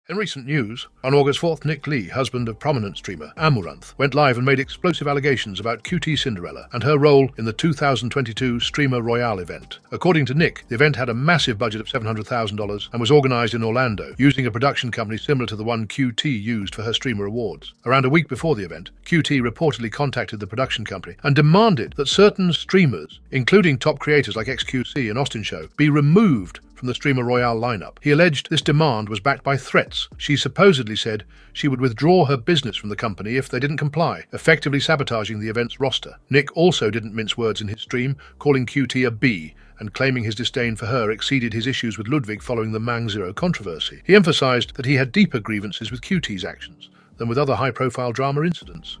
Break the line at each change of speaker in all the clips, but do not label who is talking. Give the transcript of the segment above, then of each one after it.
In recent news, on August 4th, Nick Lee, husband of prominent streamer Amouranth, went live and made explosive allegations about QTCinderella and her role in the 2022 Streamer Royale event. According to Nick, the event had a massive budget of $700,000 and was organised in Orlando, using a production company similar to the one QT used for her Streamer Awards. Around a week before the event, QT reportedly contacted the production company and demanded that certain streamers, including top creators like XQC and Austin Show, be removed from the Streamer Royale lineup. He alleged this demand was backed by threats. She supposedly said she would withdraw her business from the company if they didn't comply, effectively sabotaging the event's roster. Nick also didn't mince words in his stream, calling QT a B and claiming his disdain for her exceeded his issues with Ludwig following the Mang Zero controversy. He emphasised that he had deeper grievances with QT's actions than with other high-profile drama incidents.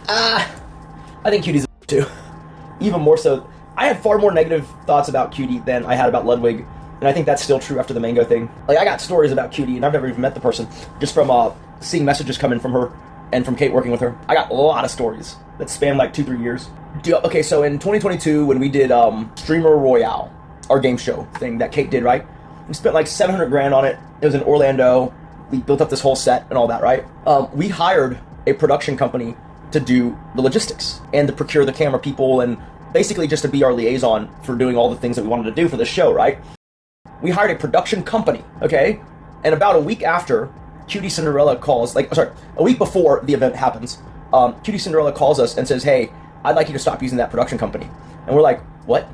I think QT's a too. Even more so. I had far more negative thoughts about QT than I had about Ludwig. And I think that's still true after the Mango thing. Like, I got stories about QT, and I've never even met the person, just from seeing messages come in from her and from Kate working with her. I got a lot of stories that span like 2-3 years. Okay, so in 2022, when we did Streamer Royale, our game show thing that Kate did, right? We spent like $700,000 on it. It was in Orlando. We built up this whole set and all that, right? We hired a production company to do the logistics and to procure the camera people and basically just to be our liaison for doing all the things that we wanted to do for the show, right? We hired a production company, okay? And about a week after, QTCinderella calls, a week before the event happens, QTCinderella calls us and says, hey, I'd like you to stop using that production company. And we're like, what?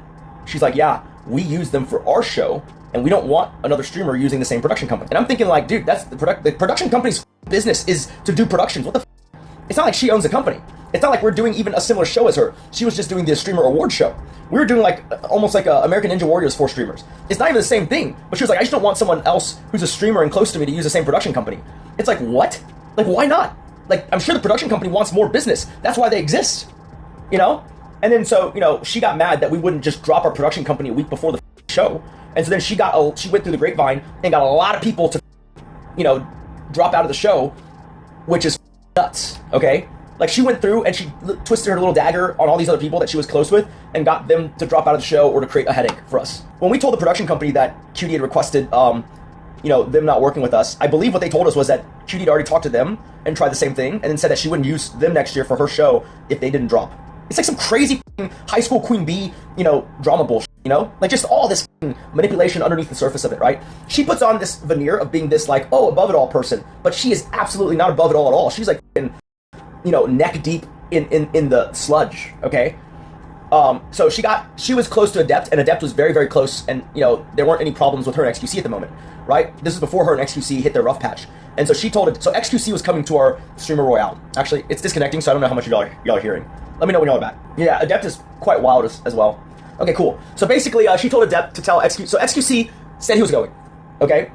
She's like, yeah, we use them for our show, and we don't want another streamer using the same production company. And I'm thinking like, dude, that's the production company's business is to do productions. What the It's not like she owns the company. It's not like we're doing even a similar show as her. She was just doing the Streamer Award show. We were doing like almost like a American Ninja Warriors for streamers. It's not even the same thing. But she was like, I just don't want someone else who's a streamer and close to me to use the same production company. It's like, what? Like, why not? Like, I'm sure the production company wants more business. That's why they exist, you know? And then so, you know, she got mad that we wouldn't just drop our production company a week before the show. And so then she went through the grapevine and got a lot of people to, you know, drop out of the show, which is nuts, okay? Like, she went through and she twisted her little dagger on all these other people that she was close with and got them to drop out of the show or to create a headache for us. When we told the production company that QT had requested, you know, them not working with us, I believe what they told us was that QT had already talked to them and tried the same thing and then said that she wouldn't use them next year for her show if they didn't drop. It's like some crazy high school Queen Bee, you know, drama bullshit, you know? Like, just all this manipulation underneath the surface of it, right? She puts on this veneer of being this, like, oh, above it all person, but she is absolutely not above it all at all. She's like, you know, neck deep in the sludge, okay? So she was close to Adept, and Adept was very, very close, and, you know, there weren't any problems with her and XQC at the moment, right? This is before her and XQC hit their rough patch. And so she told it, so XQC was coming to our Streamer Royale. Actually, it's disconnecting, so I don't know how much y'all are hearing. Let me know when y'all are back. Yeah, Adept is quite wild as well. Okay, cool. So basically, she told Adept to tell XQC, so XQC said he was going, okay?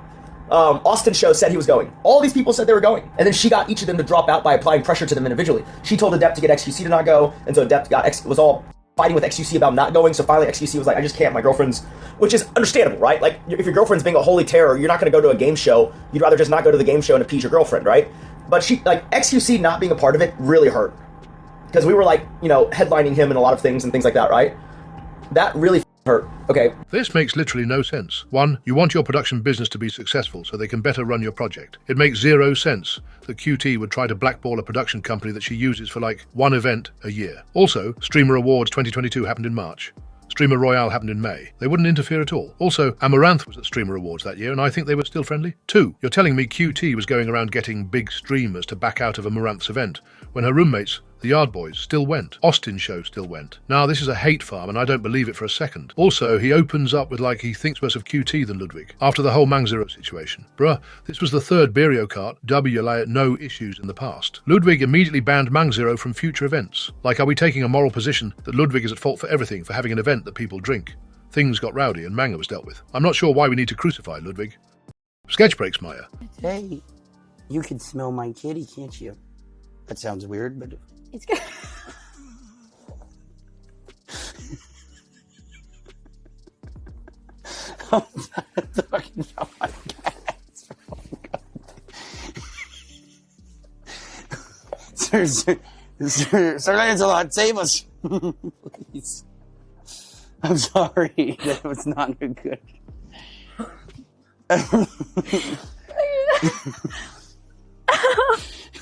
Austin Show said he was going. All these people said they were going. And then she got each of them to drop out by applying pressure to them individually. She told Adept to get XQC to not go, and so Adept was all fighting with XQC about not going, so finally XQC was like, I just can't, my girlfriend's, which is understandable, right? Like, if your girlfriend's being a holy terror, you're not gonna go to a game show, you'd rather just not go to the game show and appease your girlfriend, right? But XQC not being a part of it really hurt. Because we were like, you know, headlining him in a lot of things and things like that, right? That really hurt. Okay.
This makes literally no sense. 1, you want your production business to be successful so they can better run your project. It makes 0 sense that QT would try to blackball a production company that she uses for like one event a year. Also, Streamer Awards 2022 happened in March. Streamer Royale happened in May. They wouldn't interfere at all. Also, Amouranth was at Streamer Awards that year, and I think they were still friendly. 2, you're telling me QT was going around getting big streamers to back out of Amouranth's event, when her roommates, the Yard Boys, still went. Austin Show still went. Now, this is a hate farm, and I don't believe it for a second. Also, he opens up with like he thinks worse of QT than Ludwig, after the whole Mang Zero situation. Bruh, this was the third Berio Kart W no issues in the past. Ludwig immediately banned Mang Zero from future events. Like, are we taking a moral position that Ludwig is at fault for everything for having an event that people drink? Things got rowdy and Manga was dealt with. I'm not sure why we need to crucify Ludwig. Sketch breaks, Maya.
Hey, you can smell my kitty, can't you? That sounds weird, but...
It's good.
I'm talking about my cats. Oh, God. Sir Lancelot, save us. Please. I'm sorry. That was not a good...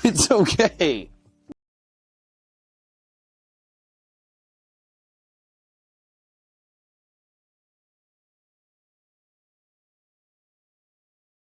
It's okay.